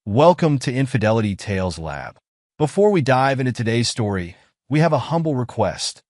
Welcome to Infidelity Tales Lab. Before we dive into today's story, we have a humble request.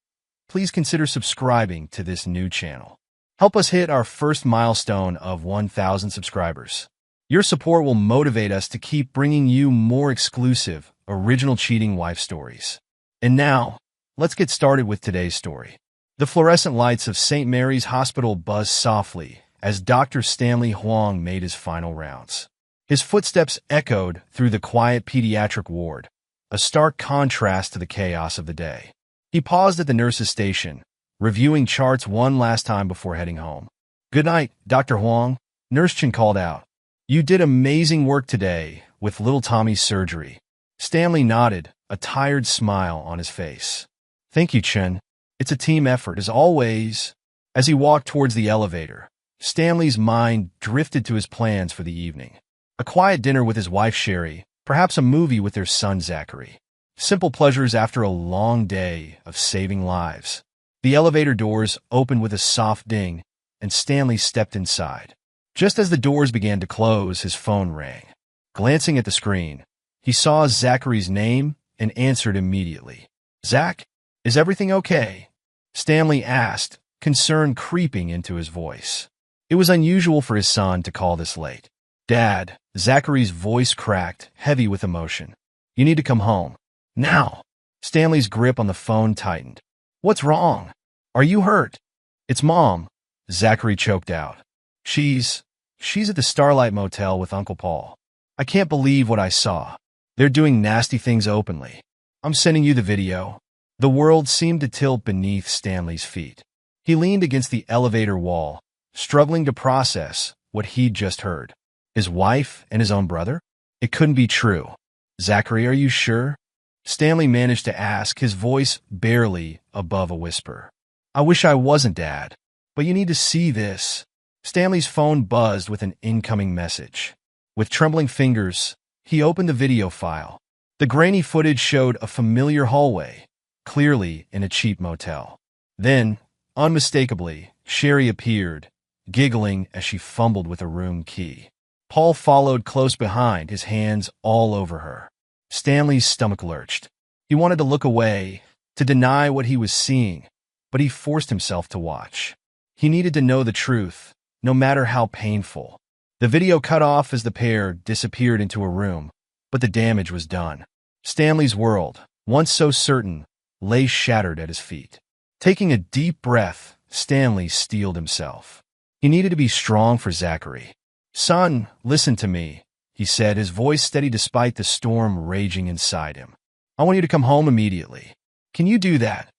Please consider subscribing to this new channel. Help us hit our first milestone of 1,000 subscribers. Your support will motivate us to keep bringing you more exclusive, original cheating wife stories. And now, let's get started with today's story. The fluorescent lights of St. Mary's Hospital buzzed softly as Dr. Stanley Huang made his final rounds. His footsteps echoed through the quiet pediatric ward, a stark contrast to the chaos of the day. He paused at the nurse's station, reviewing charts one last time before heading home. "Good night, Dr. Huang," Nurse Chen called out. "You did amazing work today with little Tommy's surgery." Stanley nodded, a tired smile on his face. "Thank you, Chen. It's a team effort, as always." As he walked towards the elevator, Stanley's mind drifted to his plans for the evening. A quiet dinner with his wife Sherry, perhaps a movie with their son Zachary. Simple pleasures after a long day of saving lives. The elevator doors opened with a soft ding, and Stanley stepped inside. Just as the doors began to close, his phone rang. Glancing at the screen, he saw Zachary's name and answered immediately. "Zach, is everything okay?" Stanley asked, concern creeping into his voice. It was unusual for his son to call this late. "Dad," Zachary's voice cracked, heavy with emotion. "You need to come home. Now." Stanley's grip on the phone tightened. "What's wrong? Are you hurt?" "It's Mom," Zachary choked out. She's at the Starlight Motel with Uncle Paul. I can't believe what I saw. They're doing nasty things openly. I'm sending you the video." The world seemed to tilt beneath Stanley's feet. He leaned against the elevator wall, struggling to process what he'd just heard. His wife and his own brother? It couldn't be true. "Zachary, are you sure?" Stanley managed to ask, his voice barely above a whisper. "I wish I wasn't, Dad, but you need to see this." Stanley's phone buzzed with an incoming message. With trembling fingers, he opened the video file. The grainy footage showed a familiar hallway, clearly in a cheap motel. Then, unmistakably, Sherry appeared, giggling as she fumbled with a room key. Paul followed close behind, his hands all over her. Stanley's stomach lurched. He wanted to look away, to deny what he was seeing, but he forced himself to watch. He needed to know the truth, no matter how painful. The video cut off as the pair disappeared into a room, but the damage was done. Stanley's world, once so certain, lay shattered at his feet. Taking a deep breath, Stanley steeled himself. He needed to be strong for Zachary. "Son, listen to me," he said, his voice steady despite the storm raging inside him. "I want you to come home immediately. Can you do that?"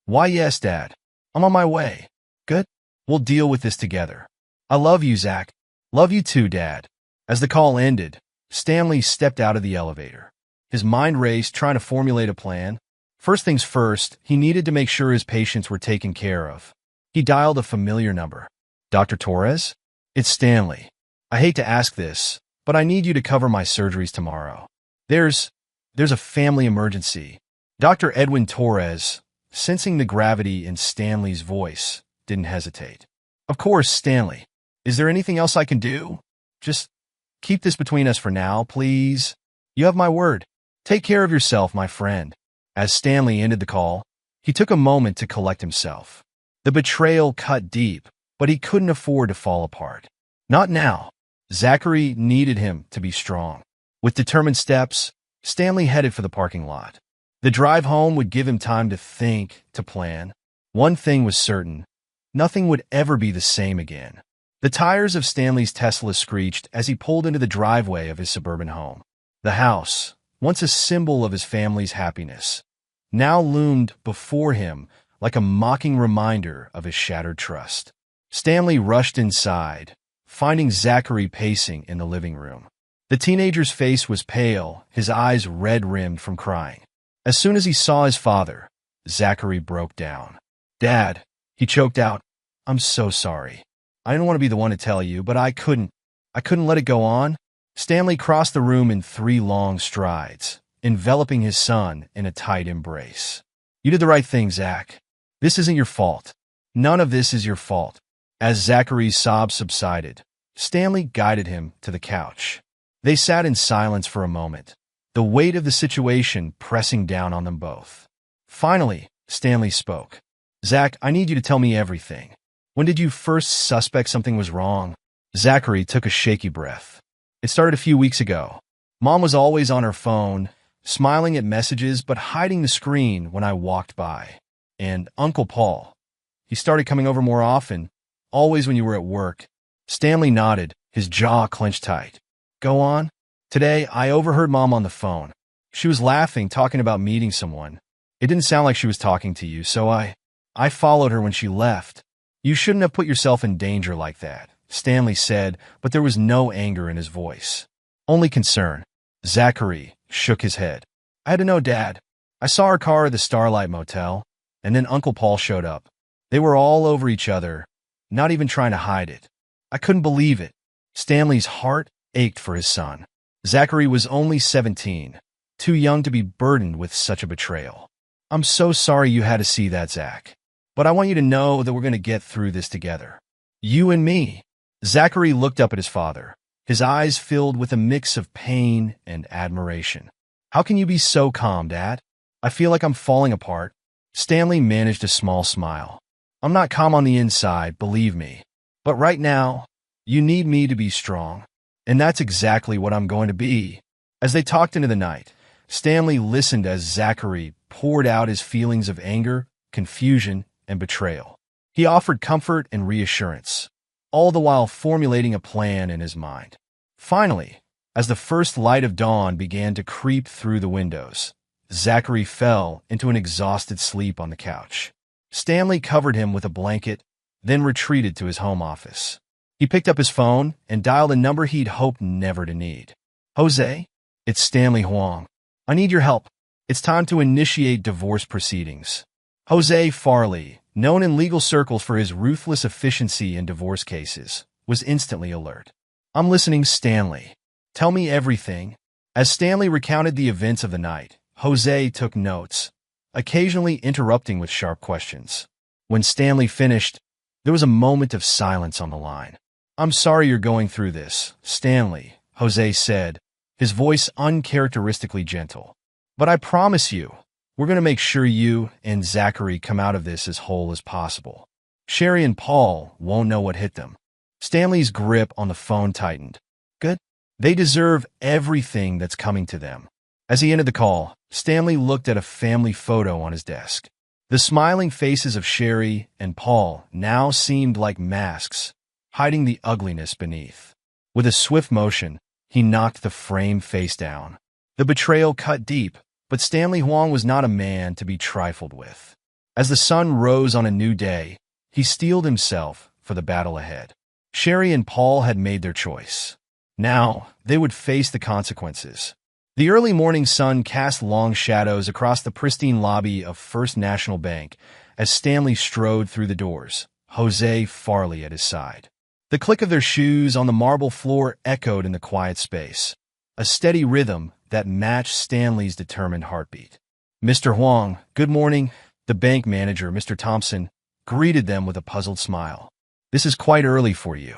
"Why, yes, Dad. I'm on my way." "Good. We'll deal with this together." "I love you, Zach." "Love you too, Dad." As the call ended, Stanley stepped out of the elevator. His mind raced, trying to formulate a plan. First things first, he needed to make sure his patients were taken care of. He dialed a familiar number. "Dr. Torres? It's Stanley. I hate to ask this, but I need you to cover my surgeries tomorrow. There's a family emergency." Dr. Edwin Torres, sensing the gravity in Stanley's voice, didn't hesitate. "Of course, Stanley. Is there anything else I can do? Just keep this between us for now, please. You have my word. Take care of yourself, my friend." As Stanley ended the call, he took a moment to collect himself. The betrayal cut deep, but he couldn't afford to fall apart. Not now. Zachary needed him to be strong. With determined steps, Stanley headed for the parking lot. The drive home would give him time to think, to plan. One thing was certain: nothing would ever be the same again. The tires of Stanley's Tesla screeched as he pulled into the driveway of his suburban home. The house, once a symbol of his family's happiness, now loomed before him like a mocking reminder of his shattered trust. Stanley rushed inside, finding Zachary pacing in the living room. The teenager's face was pale, his eyes red-rimmed from crying. As soon as he saw his father, Zachary broke down. "Dad," he choked out, "I'm so sorry. I didn't want to be the one to tell you, but I couldn't let it go on." Stanley crossed the room in 3 long strides, enveloping his son in a tight embrace. "You did the right thing, Zach. This isn't your fault. None of this is your fault." As Zachary's sobs subsided, Stanley guided him to the couch. They sat in silence for a moment, the weight of the situation pressing down on them both. Finally, Stanley spoke. Zach, I need you to tell me everything. When did you first suspect something was wrong? Zachary took a shaky breath. It started a few weeks ago. Mom was always on her phone, smiling at messages but hiding the screen when I walked by. And Uncle Paul. He started coming over more often, always when you were at work. Stanley nodded, his jaw clenched tight. Go on. Today, I overheard Mom on the phone. She was laughing, talking about meeting someone. It didn't sound like she was talking to you, so I followed her when she left. You shouldn't have put yourself in danger like that, Stanley said, but there was no anger in his voice. Only concern. Zachary shook his head. I had to know, Dad. I saw her car at the Starlight Motel, and then Uncle Paul showed up. They were all over each other, not even trying to hide it. I couldn't believe it. Stanley's heart ached for his son. Zachary was only 17, too young to be burdened with such a betrayal. I'm so sorry you had to see that, Zach. But I want you to know that we're going to get through this together. You and me. Zachary looked up at his father, his eyes filled with a mix of pain and admiration. How can you be so calm, Dad? I feel like I'm falling apart. Stanley managed a small smile. I'm not calm on the inside, believe me. But right now, you need me to be strong. And that's exactly what I'm going to be. As they talked into the night, Stanley listened as Zachary poured out his feelings of anger, confusion, and betrayal. He offered comfort and reassurance, all the while formulating a plan in his mind. Finally, as the first light of dawn began to creep through the windows, Zachary fell into an exhausted sleep on the couch. Stanley covered him with a blanket, then retreated to his home office. He picked up his phone and dialed a number he'd hoped never to need. Jose, it's Stanley Huang. I need your help. It's time to initiate divorce proceedings. Jose Farley, known in legal circles for his ruthless efficiency in divorce cases, was instantly alert. I'm listening, Stanley. Tell me everything. As Stanley recounted the events of the night, Jose took notes, occasionally interrupting with sharp questions. When Stanley finished, there was a moment of silence on the line. I'm sorry you're going through this, Stanley, Jose said, his voice uncharacteristically gentle. But I promise you, we're going to make sure you and Zachary come out of this as whole as possible. Sherry and Paul won't know what hit them. Stanley's grip on the phone tightened. Good. They deserve everything that's coming to them. As he ended the call, Stanley looked at a family photo on his desk. The smiling faces of Sherry and Paul now seemed like masks, hiding the ugliness beneath. With a swift motion, he knocked the frame face down. The betrayal cut deep, but Stanley Huang was not a man to be trifled with. As the sun rose on a new day, he steeled himself for the battle ahead. Sherry and Paul had made their choice. Now, they would face the consequences. The early morning sun cast long shadows across the pristine lobby of First National Bank as Stanley strode through the doors, Jose Farley at his side. The click of their shoes on the marble floor echoed in the quiet space, a steady rhythm that matched Stanley's determined heartbeat. Mr. Huang, good morning. The bank manager, Mr. Thompson, greeted them with a puzzled smile. This is quite early for you.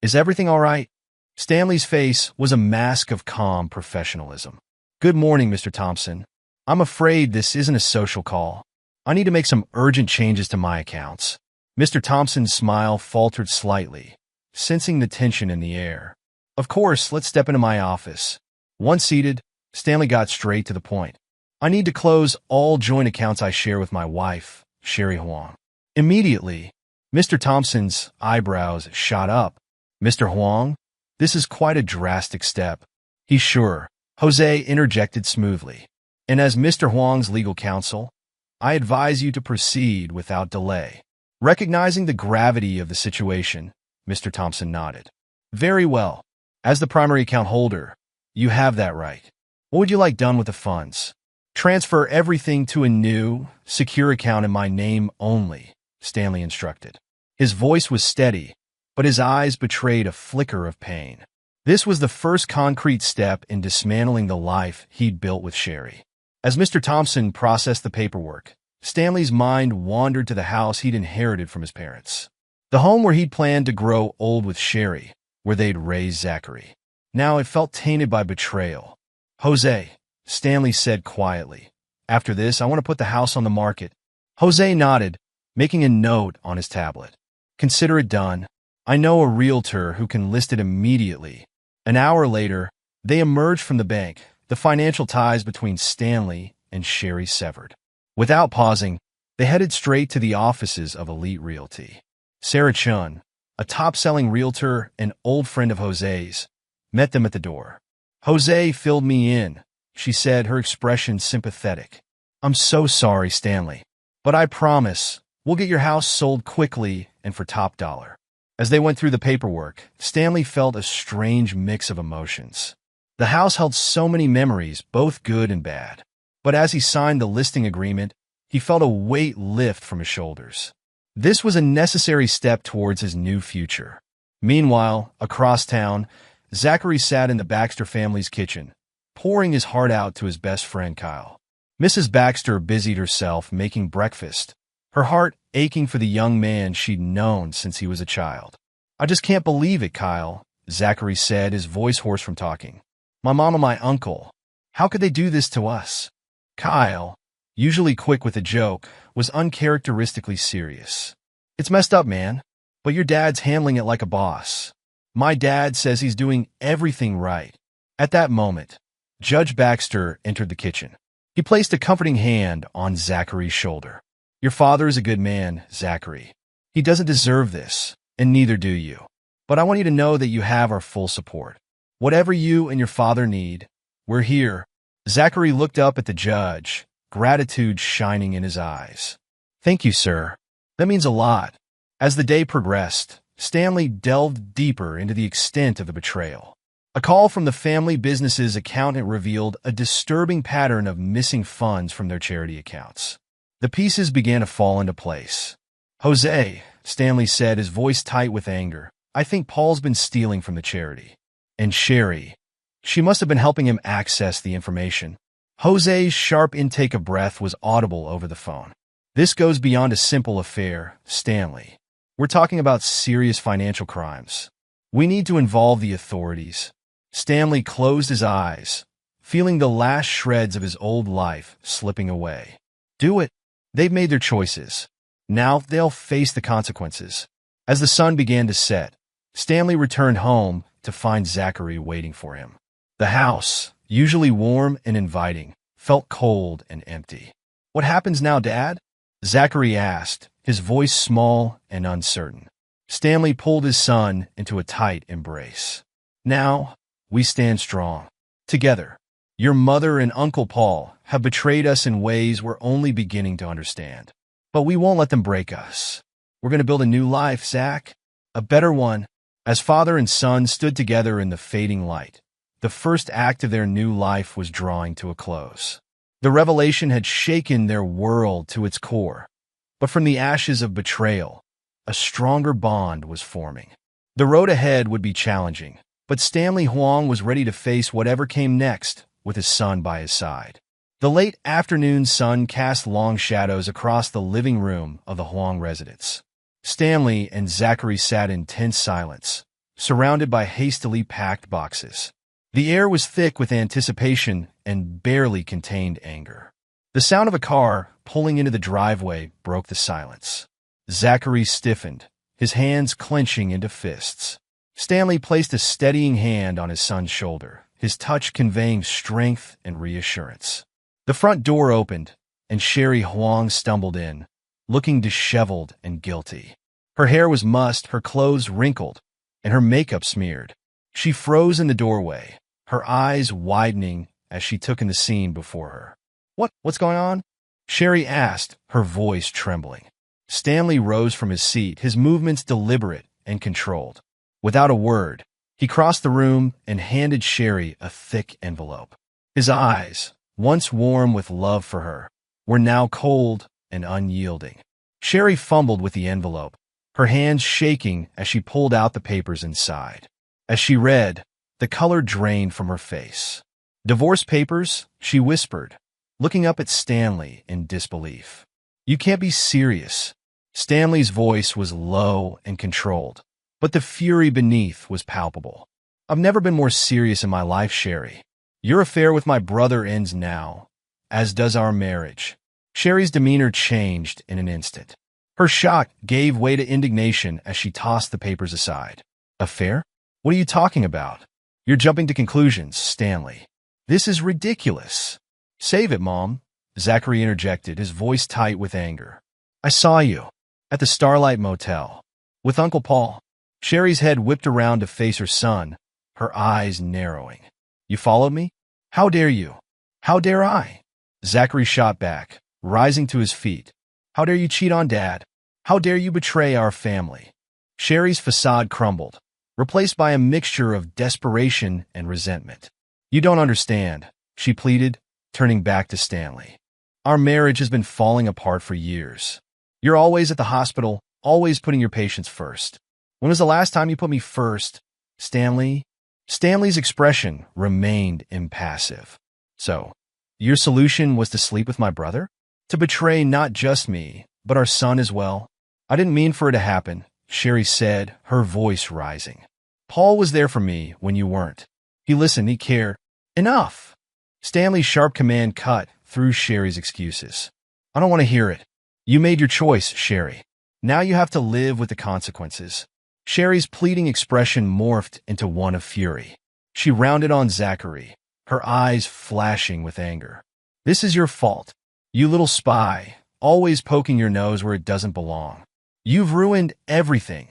Is everything all right? Stanley's face was a mask of calm professionalism. Good morning, Mr. Thompson. I'm afraid this isn't a social call. I need to make some urgent changes to my accounts. Mr. Thompson's smile faltered slightly, sensing the tension in the air. Of course, let's step into my office. Once seated, Stanley got straight to the point. I need to close all joint accounts I share with my wife, Sherry Huang. Immediately, Mr. Thompson's eyebrows shot up. Mr. Huang, this is quite a drastic step. He's sure, Jose interjected smoothly. And as Mr. Huang's legal counsel, I advise you to proceed without delay. Recognizing the gravity of the situation, Mr. Thompson nodded. Very well. As the primary account holder, you have that right. What would you like done with the funds? Transfer everything to a new, secure account in my name only, Stanley instructed. His voice was steady, but his eyes betrayed a flicker of pain. This was the first concrete step in dismantling the life he'd built with Sherry. As Mr. Thompson processed the paperwork, Stanley's mind wandered to the house he'd inherited from his parents. The home where he'd planned to grow old with Sherry, where they'd raise Zachary. Now it felt tainted by betrayal. Jose, Stanley said quietly. After this, I want to put the house on the market. Jose nodded, making a note on his tablet. Consider it done. I know a realtor who can list it immediately. An hour later, they emerged from the bank, the financial ties between Stanley and Sherry severed. Without pausing, they headed straight to the offices of Elite Realty. Sarah Chun, a top-selling realtor and old friend of Jose's, met them at the door. Jose filled me in, she said, her expression sympathetic. I'm so sorry, Stanley, but I promise we'll get your house sold quickly and for top dollar. As they went through the paperwork, Stanley felt a strange mix of emotions. The house held so many memories, both good and bad. But as he signed the listing agreement, he felt a weight lift from his shoulders. This was a necessary step towards his new future. Meanwhile, across town, Zachary sat in the Baxter family's kitchen, pouring his heart out to his best friend Kyle. Mrs. Baxter busied herself making breakfast, her heart aching for the young man she'd known since he was a child. I just can't believe it, Kyle, Zachary said, his voice hoarse from talking. My mom and my uncle, how could they do this to us? Kyle, usually quick with a joke, was uncharacteristically serious. It's messed up, man, but your dad's handling it like a boss. My dad says he's doing everything right. At that moment, Judge Baxter entered the kitchen. He placed a comforting hand on Zachary's shoulder. Your father is a good man, Zachary. He doesn't deserve this, and neither do you. But I want you to know that you have our full support. Whatever you and your father need, we're here. Zachary looked up at the judge, gratitude shining in his eyes. Thank you, sir. That means a lot. As the day progressed, Stanley delved deeper into the extent of the betrayal. A call from the family business's accountant revealed a disturbing pattern of missing funds from their charity accounts. The pieces began to fall into place. Jose, Stanley said, his voice tight with anger, I think Paul's been stealing from the charity. And Sherry, she must have been helping him access the information. Jose's sharp intake of breath was audible over the phone. This goes beyond a simple affair, Stanley. We're talking about serious financial crimes. We need to involve the authorities. Stanley closed his eyes, feeling the last shreds of his old life slipping away. Do it. They've made their choices. Now they'll face the consequences. As the sun began to set, Stanley returned home to find Zachary waiting for him. The house, usually warm and inviting, felt cold and empty. What happens now, Dad? Zachary asked, his voice small and uncertain. Stanley pulled his son into a tight embrace. Now, we stand strong. Together. Your mother and Uncle Paul have betrayed us in ways we're only beginning to understand. But we won't let them break us. We're going to build a new life, Zach. A better one. As father and son stood together in the fading light, the first act of their new life was drawing to a close. The revelation had shaken their world to its core. But from the ashes of betrayal, a stronger bond was forming. The road ahead would be challenging, but Stanley Huang was ready to face whatever came next with his son by his side. The late afternoon sun cast long shadows across the living room of the Huang residence. Stanley and Zachary sat in tense silence, surrounded by hastily packed boxes. The air was thick with anticipation and barely contained anger. The sound of a car pulling into the driveway broke the silence. Zachary stiffened, his hands clenching into fists. Stanley placed a steadying hand on his son's shoulder, his touch conveying strength and reassurance. The front door opened, and Sherry Huang stumbled in, looking disheveled and guilty. Her hair was mussed, her clothes wrinkled, and her makeup smeared. She froze in the doorway, her eyes widening as she took in the scene before her. What's going on? Sherry asked, her voice trembling. Stanley rose from his seat, his movements deliberate and controlled. Without a word, he crossed the room and handed Sherry a thick envelope. His eyes, once warm with love for her, were now cold and unyielding. Sherry fumbled with the envelope, her hands shaking as she pulled out the papers inside. As she read, the color drained from her face. Divorce papers, she whispered, looking up at Stanley in disbelief. You can't be serious. Stanley's voice was low and controlled, but the fury beneath was palpable. I've never been more serious in my life, Sherry. Your affair with my brother ends now, as does our marriage. Sherry's demeanor changed in an instant. Her shock gave way to indignation as she tossed the papers aside. Affair? What are you talking about? You're jumping to conclusions, Stanley. This is ridiculous. Save it, Mom, Zachary interjected, his voice tight with anger. I saw you at the Starlight Motel with Uncle Paul. Sherry's head whipped around to face her son, her eyes narrowing. You followed me? How dare you? How dare I? Zachary shot back, rising to his feet. How dare you cheat on Dad? How dare you betray our family? Sherry's facade crumbled, replaced by a mixture of desperation and resentment. You don't understand, she pleaded, turning back to Stanley. Our marriage has been falling apart for years. You're always at the hospital, always putting your patients first. When was the last time you put me first, Stanley? Stanley's expression remained impassive. So, your solution was to sleep with my brother? To betray not just me, but our son as well? I didn't mean for it to happen, Sherry said, her voice rising. Paul was there for me when you weren't. He listened, he cared. Enough! Stanley's sharp command cut through Sherry's excuses. I don't want to hear it. You made your choice, Sherry. Now you have to live with the consequences. Sherry's pleading expression morphed into one of fury. She rounded on Zachary, her eyes flashing with anger. This is your fault. You little spy, always poking your nose where it doesn't belong. You've ruined everything.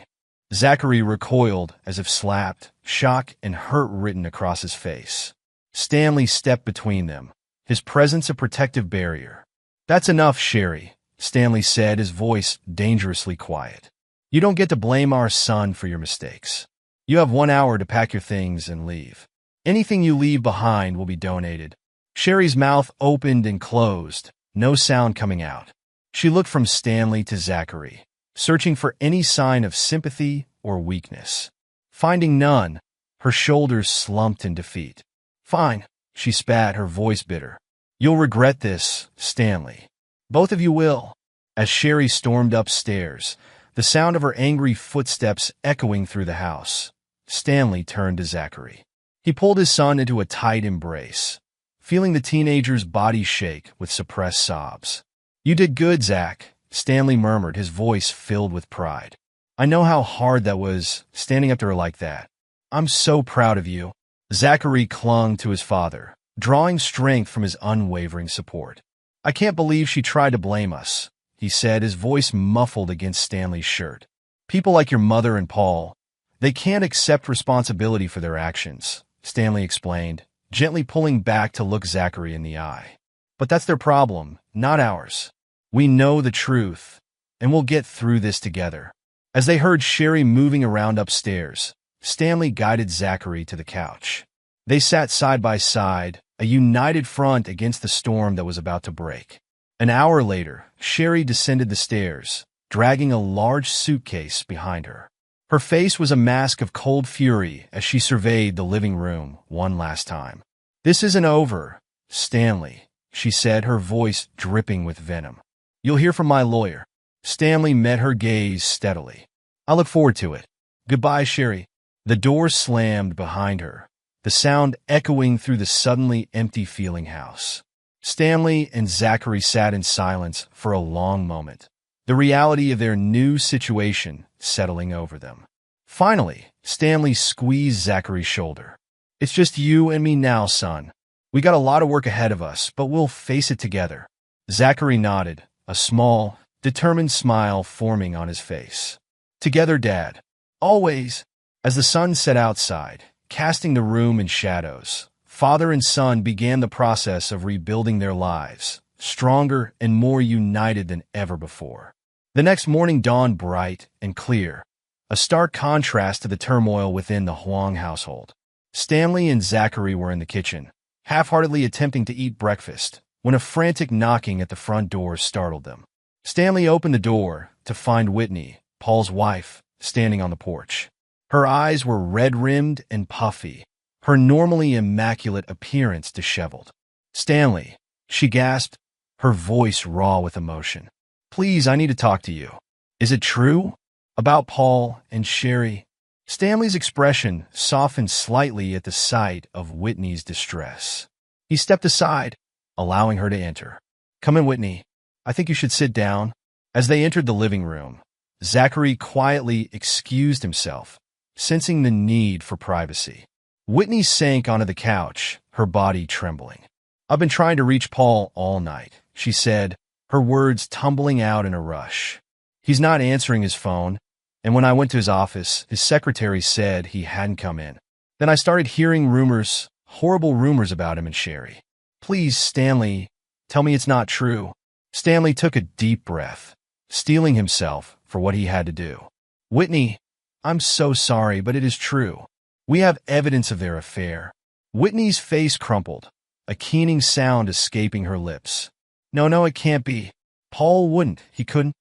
Zachary recoiled as if slapped, shock and hurt written across his face. Stanley stepped between them, his presence a protective barrier. That's enough, Sherry, Stanley said, his voice dangerously quiet. You don't get to blame our son for your mistakes. You have 1 hour to pack your things and leave. Anything you leave behind will be donated. Sherry's mouth opened and closed, no sound coming out. She looked from Stanley to Zachary, searching for any sign of sympathy or weakness. Finding none, her shoulders slumped in defeat. Fine, she spat, her voice bitter. You'll regret this, Stanley. Both of you will. As Sherry stormed upstairs, the sound of her angry footsteps echoing through the house, Stanley turned to Zachary. He pulled his son into a tight embrace, feeling the teenager's body shake with suppressed sobs. You did good, Zach, Stanley murmured, his voice filled with pride. I know how hard that was, standing up to her like that. I'm so proud of you. Zachary clung to his father, drawing strength from his unwavering support. I can't believe she tried to blame us, he said, his voice muffled against Stanley's shirt. People like your mother and Paul, they can't accept responsibility for their actions, Stanley explained, gently pulling back to look Zachary in the eye. But that's their problem, not ours. We know the truth, and we'll get through this together. As they heard Sherry moving around upstairs, Stanley guided Zachary to the couch. They sat side by side, a united front against the storm that was about to break. An hour later, Sherry descended the stairs, dragging a large suitcase behind her. Her face was a mask of cold fury as she surveyed the living room one last time. This isn't over, Stanley, she said, her voice dripping with venom. You'll hear from my lawyer. Stanley met her gaze steadily. I look forward to it. Goodbye, Sherry. The door slammed behind her, the sound echoing through the suddenly empty-feeling house. Stanley and Zachary sat in silence for a long moment, the reality of their new situation settling over them. Finally, Stanley squeezed Zachary's shoulder. It's just you and me now, son. We got a lot of work ahead of us, but we'll face it together. Zachary nodded, a small, determined smile forming on his face. Together, Dad. Always. As the sun set outside, casting the room in shadows, father and son began the process of rebuilding their lives, stronger and more united than ever before. The next morning dawned bright and clear, a stark contrast to the turmoil within the Huang household. Stanley and Zachary were in the kitchen, half-heartedly attempting to eat breakfast, when a frantic knocking at the front door startled them. Stanley opened the door to find Whitney, Paul's wife, standing on the porch. Her eyes were red-rimmed and puffy, her normally immaculate appearance disheveled. Stanley, she gasped, her voice raw with emotion. Please, I need to talk to you. Is it true? About Paul and Sherry? Stanley's expression softened slightly at the sight of Whitney's distress. He stepped aside, allowing her to enter. "Come in, Whitney. I think you should sit down." As they entered the living room, Zachary quietly excused himself, sensing the need for privacy. Whitney sank onto the couch, her body trembling. "I've been trying to reach Paul all night," she said, her words tumbling out in a rush. "He's not answering his phone, and when I went to his office, his secretary said he hadn't come in. Then I started hearing rumors, horrible rumors about him and Sherry. Please, Stanley, tell me it's not true." Stanley took a deep breath, steeling himself for what he had to do. "Whitney, I'm so sorry, but it is true. We have evidence of their affair." Whitney's face crumpled, a keening sound escaping her lips. No, it can't be. Paul wouldn't. He couldn't."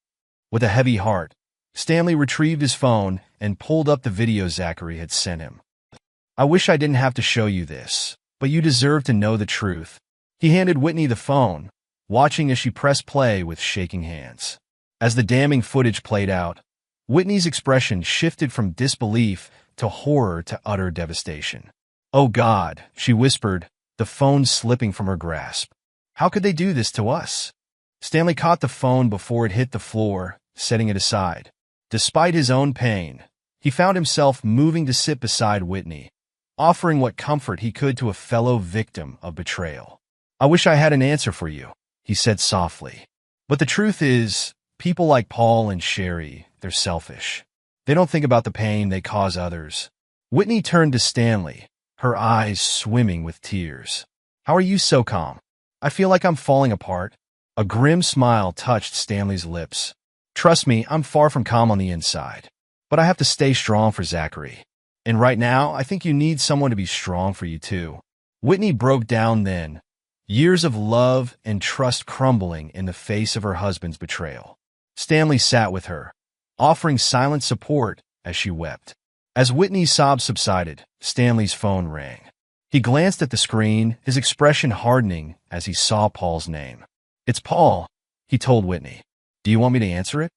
With a heavy heart, Stanley retrieved his phone and pulled up the video Zachary had sent him. "I wish I didn't have to show you this, but you deserve to know the truth." He handed Whitney the phone, watching as she pressed play with shaking hands. As the damning footage played out, Whitney's expression shifted from disbelief to horror to utter devastation. "Oh God," she whispered, the phone slipping from her grasp. "How could they do this to us?" Stanley caught the phone before it hit the floor, setting it aside. Despite his own pain, he found himself moving to sit beside Whitney, offering what comfort he could to a fellow victim of betrayal. "I wish I had an answer for you," he said softly. "But the truth is, people like Paul and Sherry, they're selfish. They don't think about the pain they cause others." Whitney turned to Stanley, her eyes swimming with tears. "How are you so calm? I feel like I'm falling apart." A grim smile touched Stanley's lips. "Trust me, I'm far from calm on the inside. But I have to stay strong for Zachary. And right now, I think you need someone to be strong for you too." Whitney broke down then, years of love and trust crumbling in the face of her husband's betrayal. Stanley sat with her, offering silent support as she wept. As Whitney's sobs subsided, Stanley's phone rang. He glanced at the screen, his expression hardening as he saw Paul's name. "It's Paul," he told Whitney. "Do you want me to answer it?"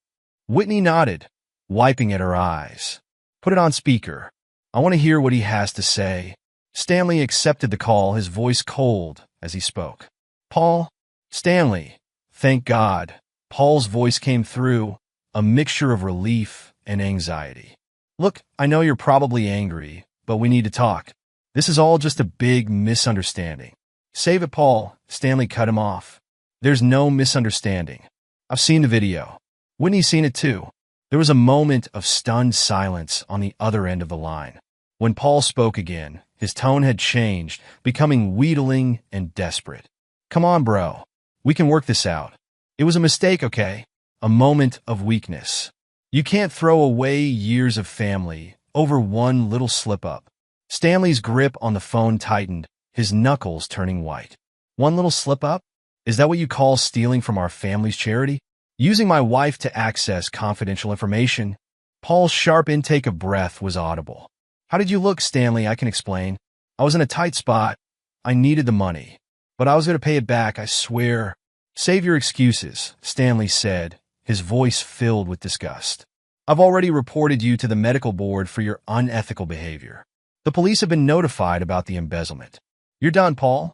Whitney nodded, wiping at her eyes. "Put it on speaker. I want to hear what he has to say." Stanley accepted the call, his voice cold as he spoke. "Paul?" "Stanley. Thank God." Paul's voice came through, a mixture of relief and anxiety. "Look, I know you're probably angry, but we need to talk. This is all just a big misunderstanding." "Save it, Paul," Stanley cut him off. "There's no misunderstanding. I've seen the video. Whitney's seen it too." There was a moment of stunned silence on the other end of the line. When Paul spoke again, his tone had changed, becoming wheedling and desperate. "Come on, bro. We can work this out. It was a mistake, okay? A moment of weakness. You can't throw away years of family over one little slip-up." Stanley's grip on the phone tightened, his knuckles turning white. "One little slip-up? Is that what you call stealing from our family's charity? Using my wife to access confidential information?" Paul's sharp intake of breath was audible. "How did you look, Stanley? I can explain. I was in a tight spot. I needed the money. But I was going to pay it back, I swear." "Save your excuses," Stanley said, his voice filled with disgust. "I've already reported you to the medical board for your unethical behavior. The police have been notified about the embezzlement. You're done, Paul.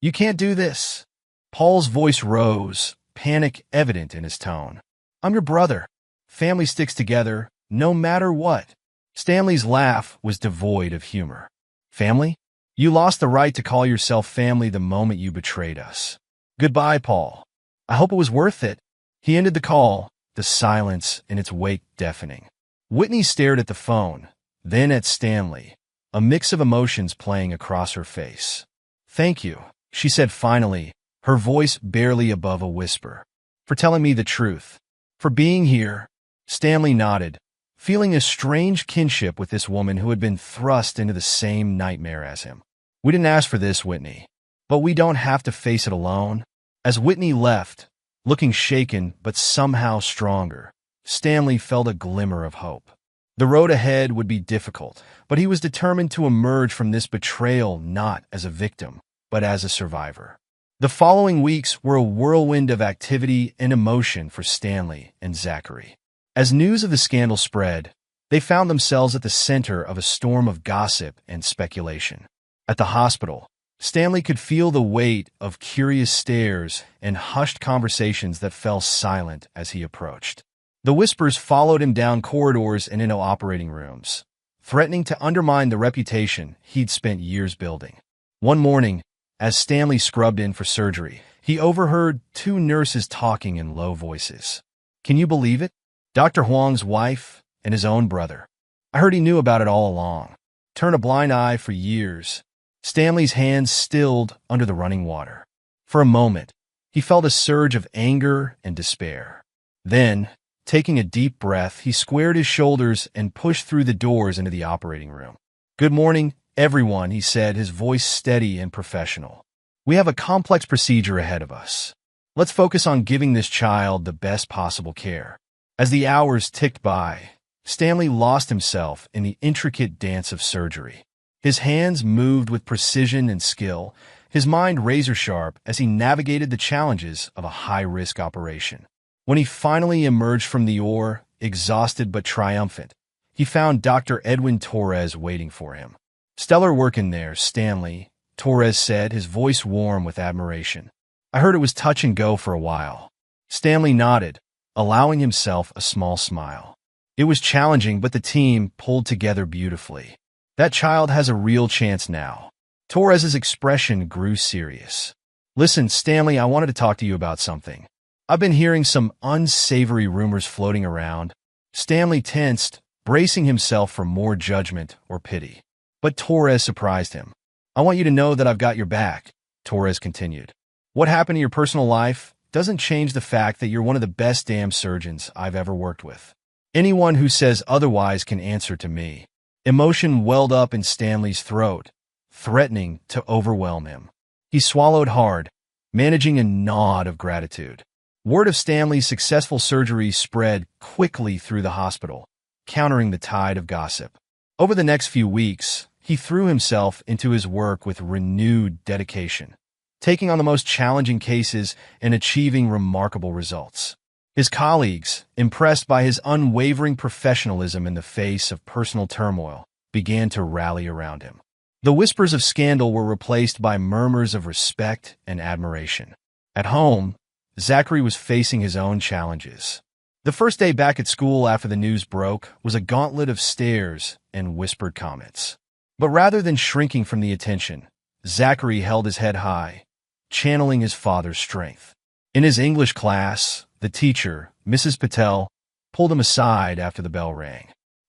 You can't do this." Paul's voice rose, panic evident in his tone. "I'm your brother. Family sticks together, no matter what." Stanley's laugh was devoid of humor. "Family? You lost the right to call yourself family the moment you betrayed us. Goodbye, Paul. I hope it was worth it." He ended the call, the silence in its wake deafening. Whitney stared at the phone, then at Stanley, a mix of emotions playing across her face. "Thank you," she said finally, her voice barely above a whisper, "for telling me the truth. For being here." Stanley nodded, feeling a strange kinship with this woman who had been thrust into the same nightmare as him. "We didn't ask for this, Whitney, but we don't have to face it alone." As Whitney left, looking shaken but somehow stronger, Stanley felt a glimmer of hope. The road ahead would be difficult, but he was determined to emerge from this betrayal not as a victim, but as a survivor. The following weeks were a whirlwind of activity and emotion for Stanley and Zachary. As news of the scandal spread, They found themselves at the center of a storm of gossip and speculation. At the hospital, Stanley could feel the weight of curious stares and hushed conversations that fell silent as he approached. The whispers followed him down corridors and into operating rooms, threatening to undermine the reputation he'd spent years building. One morning, as Stanley scrubbed in for surgery, he overheard two nurses talking in low voices. Can you believe it? Dr. Huang's wife and his own brother. I heard he knew about it all along. Turned a blind eye for years. Stanley's hands stilled under the running water. For a moment, he felt a surge of anger and despair. Then, taking a deep breath, he squared his shoulders and pushed through the doors into the operating room. Good morning, everyone, he said, his voice steady and professional. We have a complex procedure ahead of us. Let's focus on giving this child the best possible care. As the hours ticked by, Stanley lost himself in the intricate dance of surgery. His hands moved with precision and skill, his mind razor-sharp as he navigated the challenges of a high-risk operation. When he finally emerged from the OR, exhausted but triumphant, he found Dr. Edwin Torres waiting for him. Stellar work in there, Stanley, Torres said, his voice warm with admiration. I heard it was touch and go for a while. Stanley nodded, allowing himself a small smile. It was challenging, but the team pulled together beautifully. That child has a real chance now. Torres's expression grew serious. Listen, Stanley, I wanted to talk to you about something. I've been hearing some unsavory rumors floating around. Stanley tensed, bracing himself for more judgment or pity. But Torres surprised him. I want you to know that I've got your back, Torres continued. What happened in your personal life doesn't change the fact that you're one of the best damn surgeons I've ever worked with. Anyone who says otherwise can answer to me. Emotion welled up in Stanley's throat, threatening to overwhelm him. He swallowed hard, managing a nod of gratitude. Word of Stanley's successful surgery spread quickly through the hospital, countering the tide of gossip. Over the next few weeks, he threw himself into his work with renewed dedication, taking on the most challenging cases and achieving remarkable results. His colleagues, impressed by his unwavering professionalism in the face of personal turmoil, began to rally around him. The whispers of scandal were replaced by murmurs of respect and admiration. At home, Zachary was facing his own challenges. The first day back at school after the news broke was a gauntlet of stares and whispered comments. But rather than shrinking from the attention, Zachary held his head high, channeling his father's strength. In his English class, the teacher, Mrs. Patel, pulled him aside after the bell rang.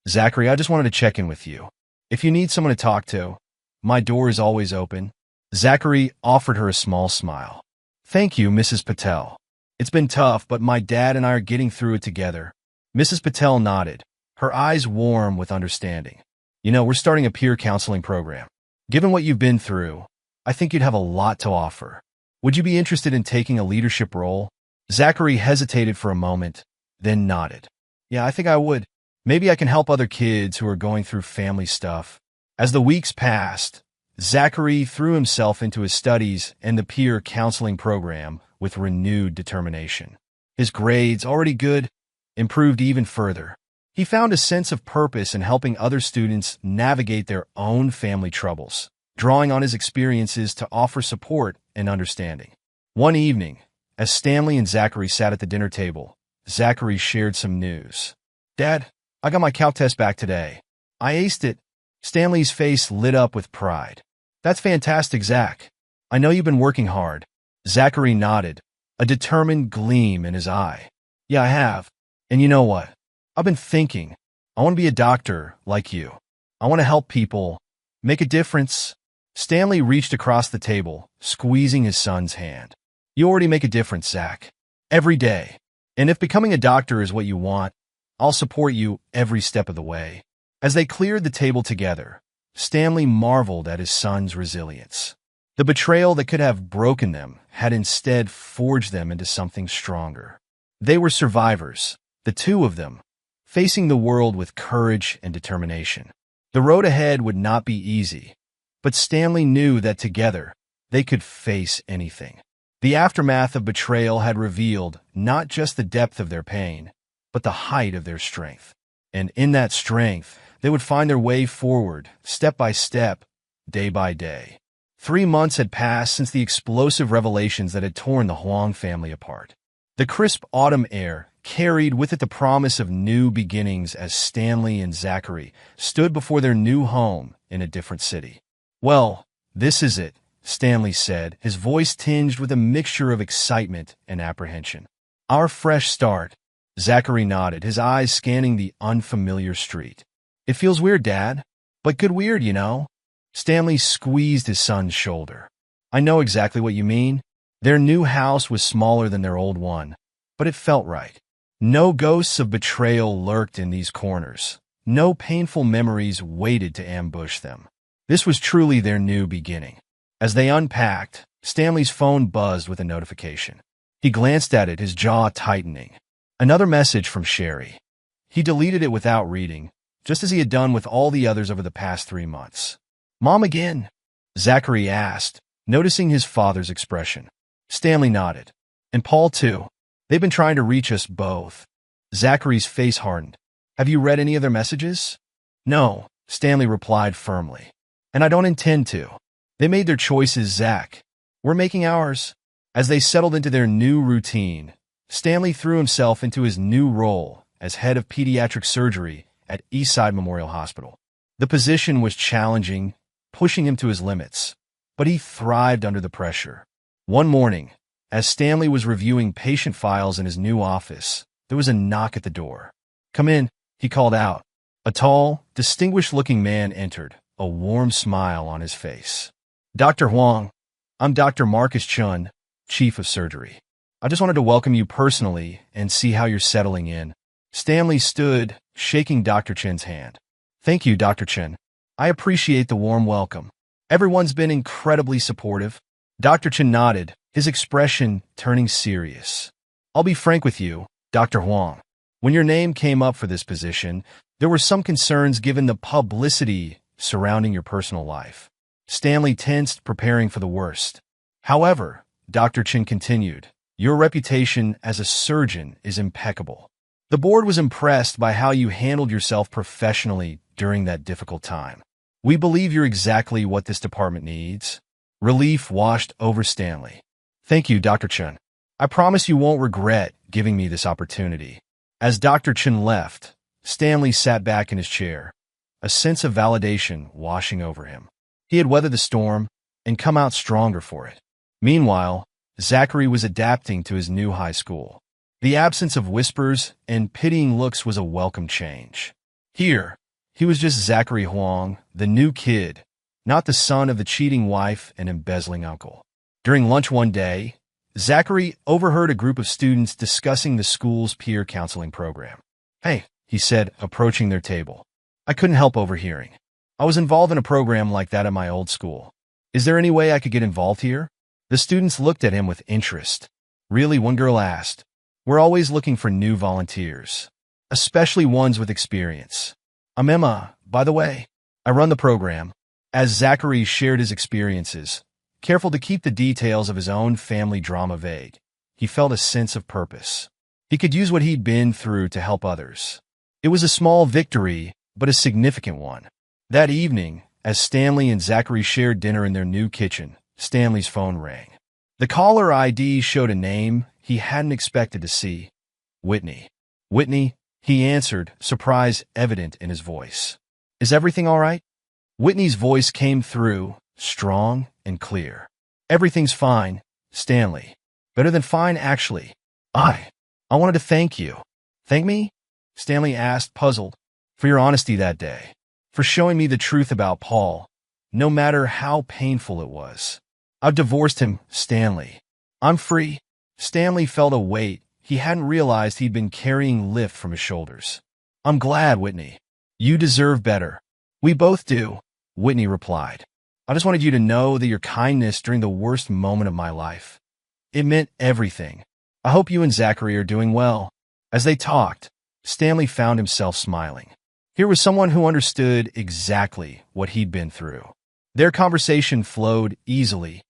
Zachary, I just wanted to check in with you. If you need someone to talk to, my door is always open. Zachary offered her a small smile. Thank you, Mrs. Patel. It's been tough, but my dad and I are getting through it together. Mrs. Patel nodded, her eyes warm with understanding. You know, we're starting a peer counseling program. Given what you've been through, I think you'd have a lot to offer. Would you be interested in taking a leadership role? Zachary hesitated for a moment, then nodded. Yeah, I think I would. Maybe I can help other kids who are going through family stuff. As the weeks passed, Zachary threw himself into his studies and the peer counseling program with renewed determination. His grades, already good, improved even further. He found a sense of purpose in helping other students navigate their own family troubles, drawing on his experiences to offer support and understanding. One evening, as Stanley and Zachary sat at the dinner table, Zachary shared some news. Dad, I got my calc test back today. I aced it. Stanley's face lit up with pride. That's fantastic, Zach. I know you've been working hard. Zachary nodded, a determined gleam in his eye. Yeah, I have. And you know what? I've been thinking. I want to be a doctor like you. I want to help people, make a difference. Stanley reached across the table, squeezing his son's hand. You already make a difference, Zach. Every day. And if becoming a doctor is what you want, I'll support you every step of the way. As they cleared the table together, Stanley marveled at his son's resilience. The betrayal that could have broken them had instead forged them into something stronger. They were survivors, the two of them, facing the world with courage and determination. The road ahead would not be easy, but Stanley knew that together they could face anything. The aftermath of betrayal had revealed not just the depth of their pain, but the height of their strength. And in that strength, they would find their way forward, step by step, day by day. 3 months had passed since the explosive revelations that had torn the Huang family apart. The crisp autumn air carried with it the promise of new beginnings as Stanley and Zachary stood before their new home in a different city. "Well, this is it," Stanley said, his voice tinged with a mixture of excitement and apprehension. "Our fresh start." Zachary nodded, his eyes scanning the unfamiliar street. "It feels weird, Dad, but good weird, you know." Stanley squeezed his son's shoulder. "I know exactly what you mean. Their new house was smaller than their old one, but it felt right. No ghosts of betrayal lurked in these corners. No painful memories waited to ambush them. This was truly their new beginning." As they unpacked, Stanley's phone buzzed with a notification. He glanced at it, his jaw tightening. Another message from Sherry. He deleted it without reading, just as he had done with all the others over the past 3 months. "Mom again?" Zachary asked, noticing his father's expression. Stanley nodded. "And Paul, too. They've been trying to reach us both." Zachary's face hardened. "Have you read any of their messages?" "No," Stanley replied firmly. "And I don't intend to. They made their choices, Zach. We're making ours." As they settled into their new routine, Stanley threw himself into his new role as head of pediatric surgery at Eastside Memorial Hospital. The position was challenging, pushing him to his limits, but he thrived under the pressure. One morning, as Stanley was reviewing patient files in his new office, there was a knock at the door. "Come in," he called out. A tall, distinguished-looking man entered, a warm smile on his face. "Dr. Huang, I'm Dr. Marcus Chun, Chief of Surgery. I just wanted to welcome you personally and see how you're settling in." Stanley stood, shaking Dr. Chen's hand. "Thank you, Dr. Chen. I appreciate the warm welcome. Everyone's been incredibly supportive." Dr. Chen nodded, his expression turning serious. "I'll be frank with you, Dr. Huang. When your name came up for this position, there were some concerns given the publicity surrounding your personal life." Stanley tensed, preparing for the worst. "However," Dr. Chen continued, "your reputation as a surgeon is impeccable. The board was impressed by how you handled yourself professionally during that difficult time. We believe you're exactly what this department needs." Relief washed over Stanley. "Thank you, Dr. Chen. I promise you won't regret giving me this opportunity." As Dr. Chen left, Stanley sat back in his chair, a sense of validation washing over him. He had weathered the storm and come out stronger for it. Meanwhile, Zachary was adapting to his new high school. The absence of whispers and pitying looks was a welcome change. Here, he was just Zachary Huang, the new kid, not the son of the cheating wife and embezzling uncle. During lunch one day, Zachary overheard a group of students discussing the school's peer counseling program. "Hey," he said, approaching their table. "I couldn't help overhearing. I was involved in a program like that at my old school. Is there any way I could get involved here?" The students looked at him with interest. "Really?" one girl asked. "We're always looking for new volunteers, especially ones with experience. I'm Emma, by the way. I run the program." As Zachary shared his experiences, careful to keep the details of his own family drama vague, he felt a sense of purpose. He could use what he'd been through to help others. It was a small victory, but a significant one. That evening, as Stanley and Zachary shared dinner in their new kitchen, Stanley's phone rang. The caller ID showed a name he hadn't expected to see. Whitney. "Whitney," he answered, surprise evident in his voice. "Is everything all right?" Whitney's voice came through, strong and clear. "Everything's fine, Stanley. Better than fine, actually. I wanted to thank you." "Thank me?" Stanley asked, puzzled. "For your honesty that day. For showing me the truth about Paul, no matter how painful it was. I've divorced him, Stanley. I'm free." Stanley felt a weight he hadn't realized he'd been carrying lift from his shoulders. "I'm glad, Whitney. You deserve better." "We both do," Whitney replied. "I just wanted you to know that your kindness during the worst moment of my life, it meant everything. I hope you and Zachary are doing well." As they talked, Stanley found himself smiling. Here was someone who understood exactly what he'd been through. Their conversation flowed easily,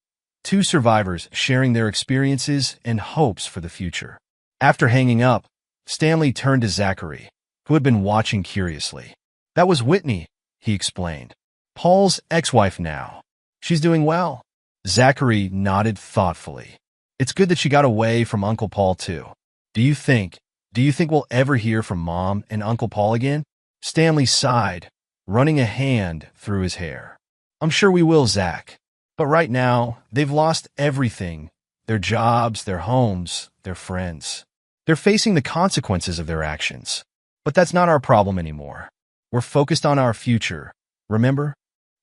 two survivors sharing their experiences and hopes for the future. After hanging up, Stanley turned to Zachary. who had been watching curiously. That was Whitney, he explained. Paul's ex-wife now. She's doing well. Zachary nodded thoughtfully. It's good that she got away from Uncle Paul, too. Do you think we'll ever hear from Mom and Uncle Paul again? Stanley sighed, running a hand through his hair. I'm sure we will, Zach. But right now, they've lost everything. Their jobs, their homes, their friends. They're facing the consequences of their actions. But that's not our problem anymore. We're focused on our future. Remember?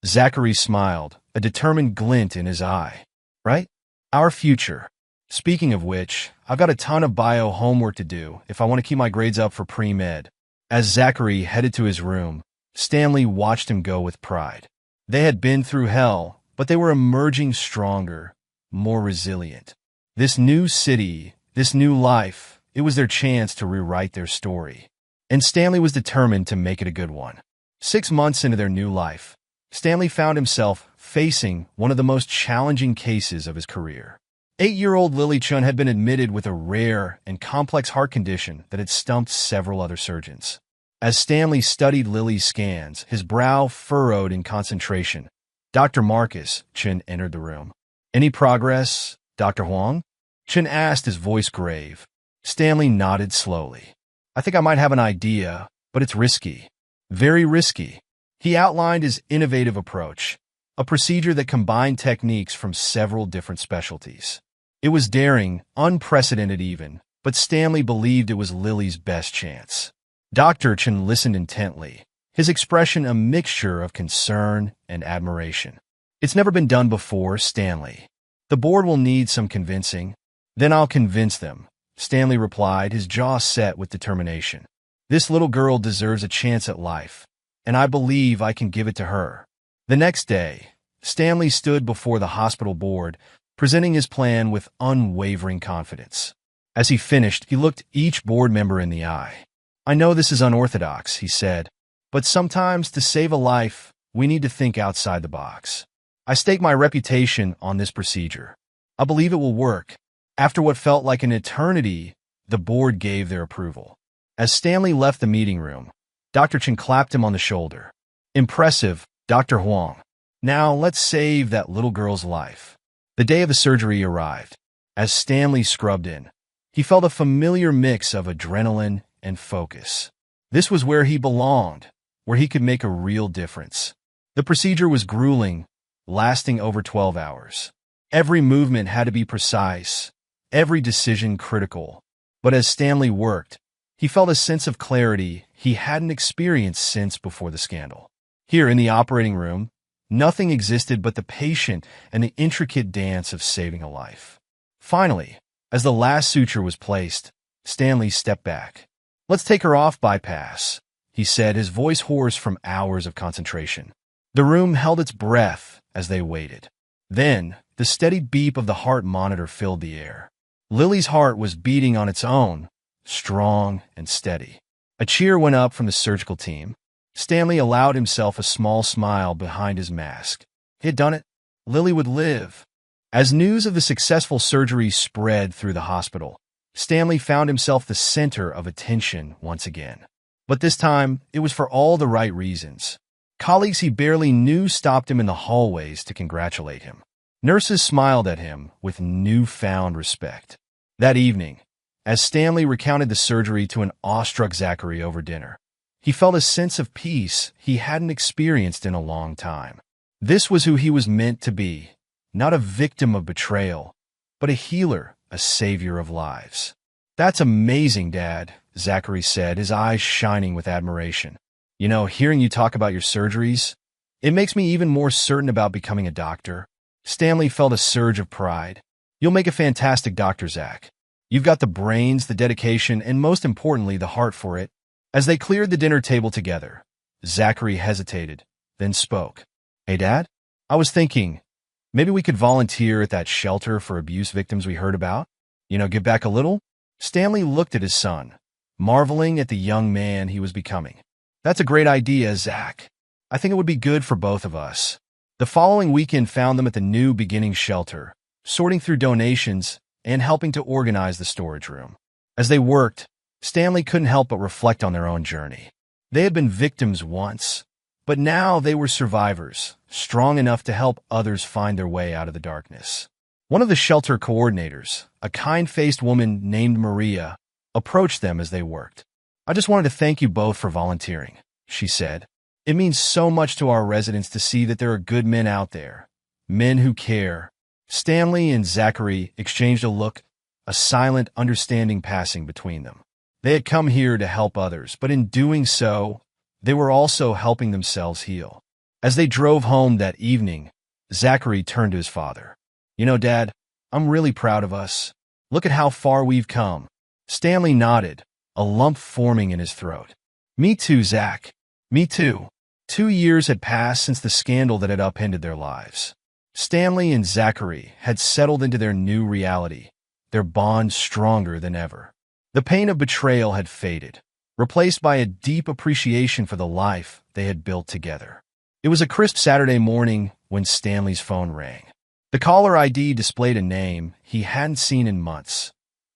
Zachary smiled, a determined glint in his eye. Right? Our future. Speaking of which, I've got a ton of bio homework to do if I want to keep my grades up for pre-med. As Zachary headed to his room, Stanley watched him go with pride. They had been through hell, but they were emerging stronger, more resilient. This new city, this new life, it was their chance to rewrite their story. And Stanley was determined to make it a good one. 6 months into their new life, Stanley found himself facing one of the most challenging cases of his career. 8-year-old Lily Chun had been admitted with a rare and complex heart condition that had stumped several other surgeons. As Stanley studied Lily's scans, his brow furrowed in concentration, Dr. Marcus Chun entered the room. Any progress, Dr. Huang? Chun asked, his voice grave. Stanley nodded slowly. I think I might have an idea, but it's risky. Very risky. He outlined his innovative approach, a procedure that combined techniques from several different specialties. It was daring, unprecedented even, but Stanley believed it was Lily's best chance. Dr. Chen listened intently, his expression a mixture of concern and admiration. It's never been done before, Stanley. The board will need some convincing. Then I'll convince them, Stanley replied, his jaw set with determination. This little girl deserves a chance at life, and I believe I can give it to her. The next day, Stanley stood before the hospital board, presenting his plan with unwavering confidence. As he finished, he looked each board member in the eye. I know this is unorthodox, he said, but sometimes to save a life, we need to think outside the box. I stake my reputation on this procedure. I believe it will work. After what felt like an eternity, the board gave their approval. As Stanley left the meeting room, Dr. Chen clapped him on the shoulder. Impressive, Dr. Huang. Now let's save that little girl's life. The day of the surgery arrived. As Stanley scrubbed in, he felt a familiar mix of adrenaline and focus. This was where he belonged, where he could make a real difference. The procedure was grueling, lasting over 12 hours. Every movement had to be precise, every decision critical. But as Stanley worked, he felt a sense of clarity he hadn't experienced since before the scandal. Here in the operating room, nothing existed but the patient and the intricate dance of saving a life. Finally, as the last suture was placed, Stanley stepped back. Let's take her off bypass, he said, his voice hoarse from hours of concentration. The room held its breath as they waited. Then, the steady beep of the heart monitor filled the air. Lily's heart was beating on its own, strong and steady. A cheer went up from the surgical team. Stanley allowed himself a small smile behind his mask. He had done it. Lily would live. As news of the successful surgery spread through the hospital, Stanley found himself the center of attention once again. But this time, it was for all the right reasons. Colleagues he barely knew stopped him in the hallways to congratulate him. Nurses smiled at him with newfound respect. That evening, as Stanley recounted the surgery to an awestruck Zachary over dinner, he felt a sense of peace he hadn't experienced in a long time. This was who he was meant to be, not a victim of betrayal, but a healer, a savior of lives. That's amazing, Dad, Zachary said, his eyes shining with admiration. You know, hearing you talk about your surgeries, it makes me even more certain about becoming a doctor. Stanley felt a surge of pride. You'll make a fantastic doctor, Zach. You've got the brains, the dedication, and most importantly, the heart for it. As they cleared the dinner table together, Zachary hesitated, then spoke. Hey, Dad, I was thinking, maybe we could volunteer at that shelter for abuse victims we heard about? You know, give back a little? Stanley looked at his son, marveling at the young man he was becoming. That's a great idea, Zach. I think it would be good for both of us. The following weekend found them at the new beginning shelter, sorting through donations and helping to organize the storage room. As they worked, Stanley couldn't help but reflect on their own journey. They had been victims once, but now they were survivors, strong enough to help others find their way out of the darkness. One of the shelter coordinators, a kind-faced woman named Maria, approached them as they worked. "I just wanted to thank you both for volunteering," she said. "It means so much to our residents to see that there are good men out there, men who care." Stanley and Zachary exchanged a look, a silent understanding passing between them. They had come here to help others, but in doing so, they were also helping themselves heal. As they drove home that evening, Zachary turned to his father. "You know, Dad, I'm really proud of us. Look at how far we've come." Stanley nodded, a lump forming in his throat. "Me too, Zach. Me too." 2 years had passed since the scandal that had upended their lives. Stanley and Zachary had settled into their new reality, their bond stronger than ever. The pain of betrayal had faded, replaced by a deep appreciation for the life they had built together. It was a crisp Saturday morning when Stanley's phone rang. The caller ID displayed a name he hadn't seen in months: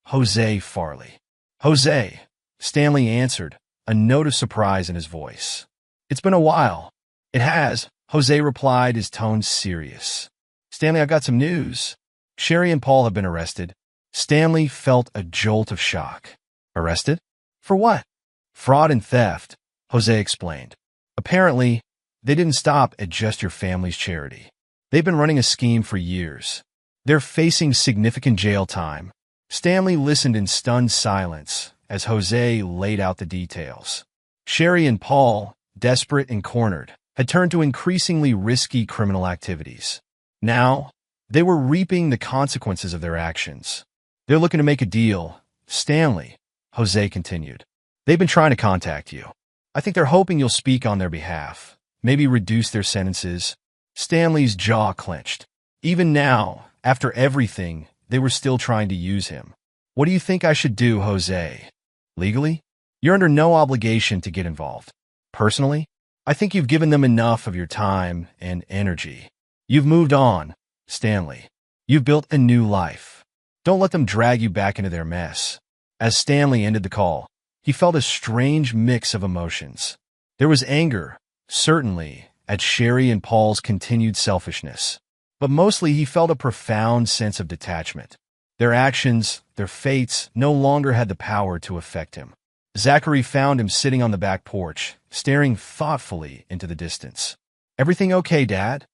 Jose Farley. "Jose," Stanley answered, a note of surprise in his voice. "It's been a while." "It has," Jose replied, his tone serious. "Stanley, I got some news. Sherry and Paul have been arrested." Stanley felt a jolt of shock. "Arrested? For what?" "Fraud and theft," Jose explained. "Apparently, they didn't stop at just your family's charity. They've been running a scheme for years. They're facing significant jail time." Stanley listened in stunned silence as Jose laid out the details. Sherry and Paul, desperate and cornered, had turned to increasingly risky criminal activities. Now, they were reaping the consequences of their actions. "They're looking to make a deal, Stanley," Jose continued. "They've been trying to contact you. I think they're hoping you'll speak on their behalf, maybe reduce their sentences." Stanley's jaw clenched. Even now, after everything, they were still trying to use him. "What do you think I should do, Jose? Legally? You're under no obligation to get involved. Personally, I think you've given them enough of your time and energy. You've moved on, Stanley. You've built a new life. Don't let them drag you back into their mess." As Stanley ended the call, he felt a strange mix of emotions. There was anger, certainly, at Sherry and Paul's continued selfishness. But mostly he felt a profound sense of detachment. Their actions, their fates, no longer had the power to affect him. Zachary found him sitting on the back porch, staring thoughtfully into the distance. "Everything okay, Dad?"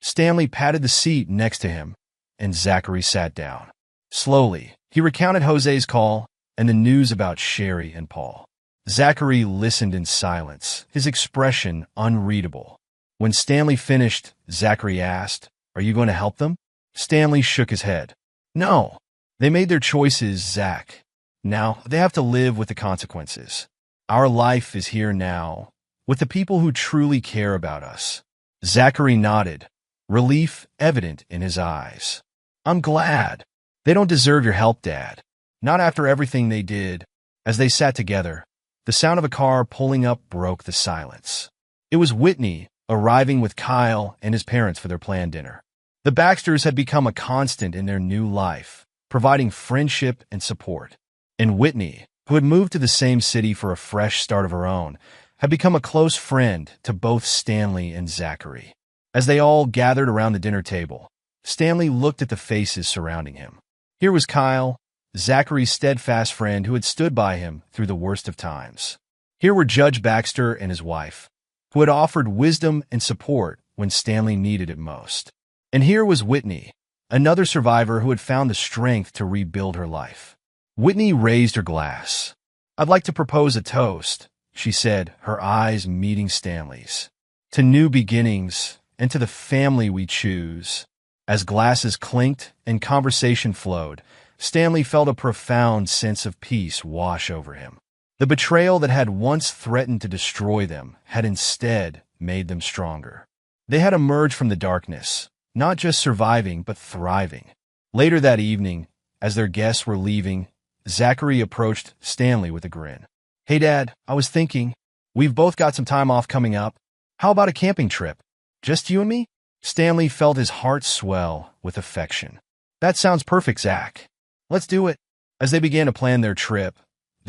Stanley patted the seat next to him, and Zachary sat down. Slowly, he recounted Jose's call and the news about Sherry and Paul. Zachary listened in silence, his expression unreadable. When Stanley finished, Zachary asked, "Are you going to help them?" Stanley shook his head. "No. They made their choices, Zach. Now, they have to live with the consequences. Our life is here now, with the people who truly care about us." Zachary nodded, relief evident in his eyes. "I'm glad. They don't deserve your help, Dad. Not after everything they did." As they sat together, the sound of a car pulling up broke the silence. It was Whitney, arriving with Kyle and his parents for their planned dinner. The Baxters had become a constant in their new life, providing friendship and support. And Whitney, who had moved to the same city for a fresh start of her own, had become a close friend to both Stanley and Zachary. As they all gathered around the dinner table, Stanley looked at the faces surrounding him. Here was Kyle, Zachary's steadfast friend who had stood by him through the worst of times. Here were Judge Baxter and his wife, who had offered wisdom and support when Stanley needed it most. And here was Whitney, another survivor who had found the strength to rebuild her life. Whitney raised her glass. "I'd like to propose a toast," she said, her eyes meeting Stanley's. "To new beginnings and to the family we choose." As glasses clinked and conversation flowed, Stanley felt a profound sense of peace wash over him. The betrayal that had once threatened to destroy them had instead made them stronger. They had emerged from the darkness, not just surviving, but thriving. Later that evening, as their guests were leaving, Zachary approached Stanley with a grin. "Hey, Dad, I was thinking, we've both got some time off coming up. How about a camping trip? Just you and me?" Stanley felt his heart swell with affection. "That sounds perfect, Zach. Let's do it." As they began to plan their trip,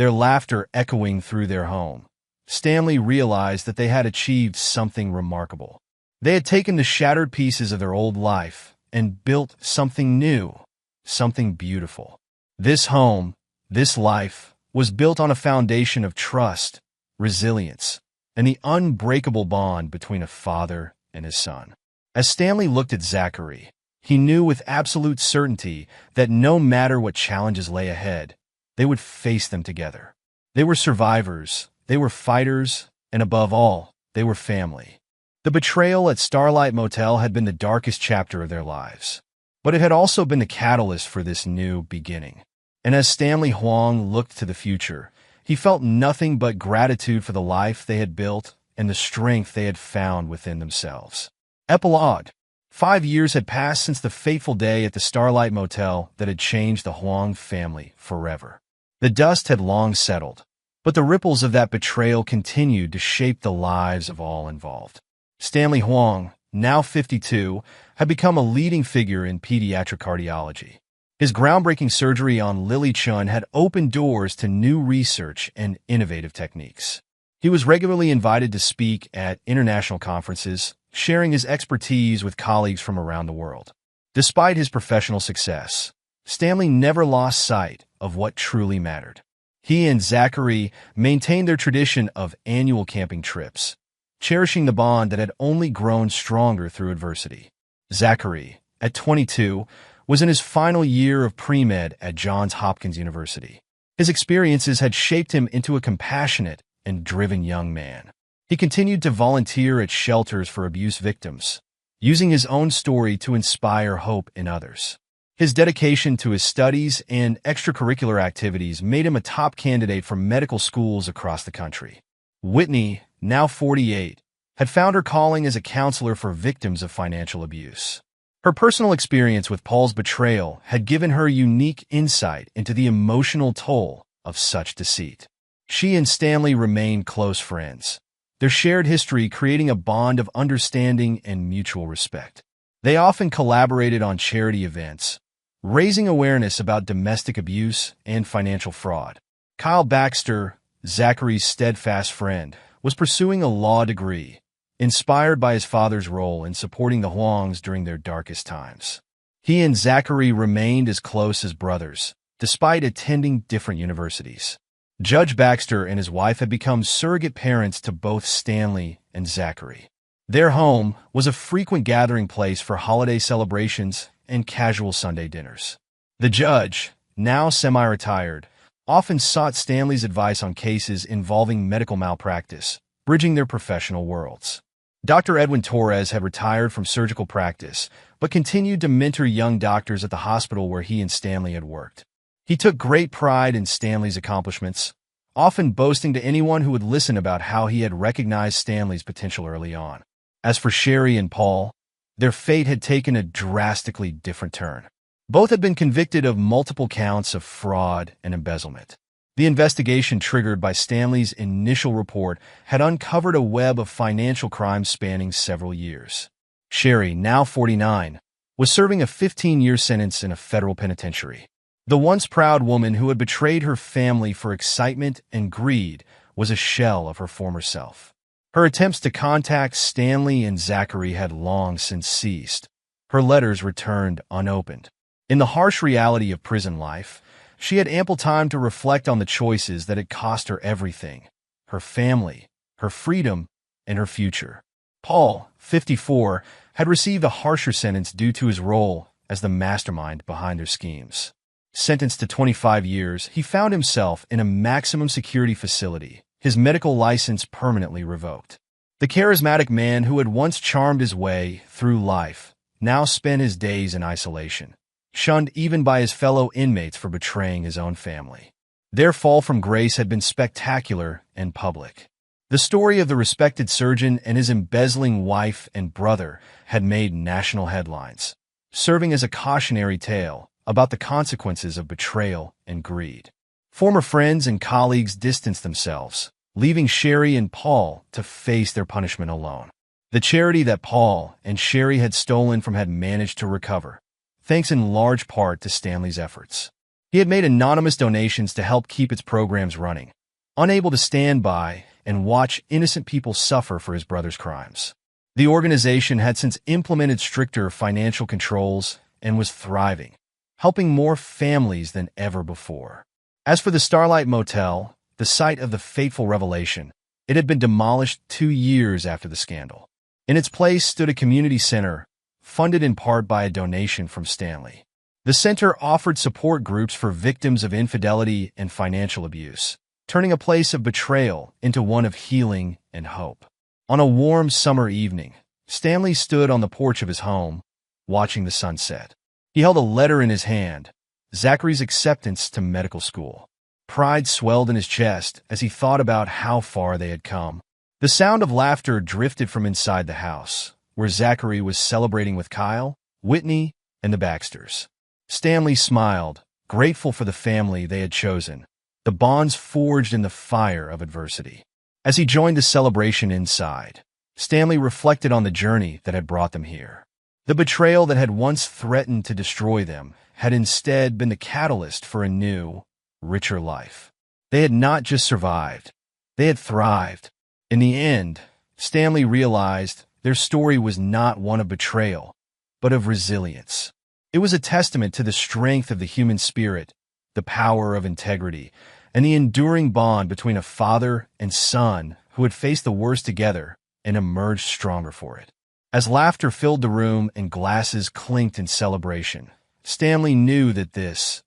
their laughter echoing through their home. Stanley realized that they had achieved something remarkable. They had taken the shattered pieces of their old life and built something new, something beautiful. This home, this life, was built on a foundation of trust, resilience, and the unbreakable bond between a father and his son. As Stanley looked at Zachary, he knew with absolute certainty that no matter what challenges lay ahead, they would face them together. They were survivors, they were fighters, and above all, they were family. The betrayal at Starlight Motel had been the darkest chapter of their lives, but it had also been the catalyst for this new beginning. And as Stanley Huang looked to the future, he felt nothing but gratitude for the life they had built and the strength they had found within themselves. Epilogue. 5 years had passed since the fateful day at the Starlight Motel that had changed the Huang family forever. The dust had long settled, but the ripples of that betrayal continued to shape the lives of all involved. Stanley Huang, now 52, had become a leading figure in pediatric cardiology. His groundbreaking surgery on Lily Chun had opened doors to new research and innovative techniques. He was regularly invited to speak at international conferences, sharing his expertise with colleagues from around the world. Despite his professional success, Stanley never lost sight of what truly mattered. He and Zachary maintained their tradition of annual camping trips, cherishing the bond that had only grown stronger through adversity. Zachary, at 22, was in his final year of pre-med at Johns Hopkins University. His experiences had shaped him into a compassionate and driven young man. He continued to volunteer at shelters for abuse victims, using his own story to inspire hope in others. His dedication to his studies and extracurricular activities made him a top candidate for medical schools across the country. Whitney, now 48, had found her calling as a counselor for victims of financial abuse. Her personal experience with Paul's betrayal had given her unique insight into the emotional toll of such deceit. She and Stanley remained close friends, their shared history creating a bond of understanding and mutual respect. They often collaborated on charity events, raising awareness about domestic abuse and financial fraud. Kyle Baxter, Zachary's steadfast friend, was pursuing a law degree, inspired by his father's role in supporting the Huangs during their darkest times. He and Zachary remained as close as brothers, despite attending different universities. Judge Baxter and his wife had become surrogate parents to both Stanley and Zachary. Their home was a frequent gathering place for holiday celebrations and casual Sunday dinners. The judge, now semi-retired, often sought Stanley's advice on cases involving medical malpractice, bridging their professional worlds. Dr. Edwin Torres had retired from surgical practice, but continued to mentor young doctors at the hospital where he and Stanley had worked. He took great pride in Stanley's accomplishments, often boasting to anyone who would listen about how he had recognized Stanley's potential early on. As for Sherry and Paul, their fate had taken a drastically different turn. Both had been convicted of multiple counts of fraud and embezzlement. The investigation triggered by Stanley's initial report had uncovered a web of financial crimes spanning several years. Sherry, now 49, was serving a 15-year sentence in a federal penitentiary. The once proud woman who had betrayed her family for excitement and greed was a shell of her former self. Her attempts to contact Stanley and Zachary had long since ceased. Her letters returned unopened. In the harsh reality of prison life, she had ample time to reflect on the choices that had cost her everything: her family, her freedom, and her future. Paul, 54, had received a harsher sentence due to his role as the mastermind behind their schemes. Sentenced to 25 years, he found himself in a maximum security facility, his medical license permanently revoked. The charismatic man who had once charmed his way through life now spent his days in isolation, shunned even by his fellow inmates for betraying his own family. Their fall from grace had been spectacular and public. The story of the respected surgeon and his embezzling wife and brother had made national headlines, serving as a cautionary tale about the consequences of betrayal and greed. Former friends and colleagues distanced themselves, leaving Sherry and Paul to face their punishment alone. The charity that Paul and Sherry had stolen from had managed to recover, thanks in large part to Stanley's efforts. He had made anonymous donations to help keep its programs running, unable to stand by and watch innocent people suffer for his brother's crimes. The organization had since implemented stricter financial controls and was thriving, helping more families than ever before. As for the Starlight Motel, the site of the fateful revelation, it had been demolished 2 years after the scandal. In its place stood a community center, funded in part by a donation from Stanley. The center offered support groups for victims of infidelity and financial abuse, turning a place of betrayal into one of healing and hope. On a warm summer evening, Stanley stood on the porch of his home, watching the sunset. He held a letter in his hand, Zachary's acceptance to medical school. Pride swelled in his chest as he thought about how far they had come. The sound of laughter drifted from inside the house, where Zachary was celebrating with Kyle, Whitney, and the Baxters. Stanley smiled, grateful for the family they had chosen, the bonds forged in the fire of adversity. As he joined the celebration inside, Stanley reflected on the journey that had brought them here. The betrayal that had once threatened to destroy them had instead been the catalyst for a new, richer life. They had not just survived, they had thrived. In the end, Stanley realized their story was not one of betrayal, but of resilience. It was a testament to the strength of the human spirit, the power of integrity, and the enduring bond between a father and son who had faced the worst together and emerged stronger for it. As laughter filled the room and glasses clinked in celebration, Stanley knew that this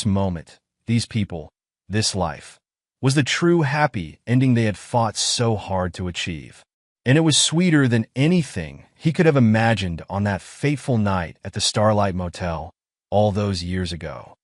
moment, these people, this life, was the true happy ending they had fought so hard to achieve. And it was sweeter than anything he could have imagined on that fateful night at the Starlight Motel all those years ago.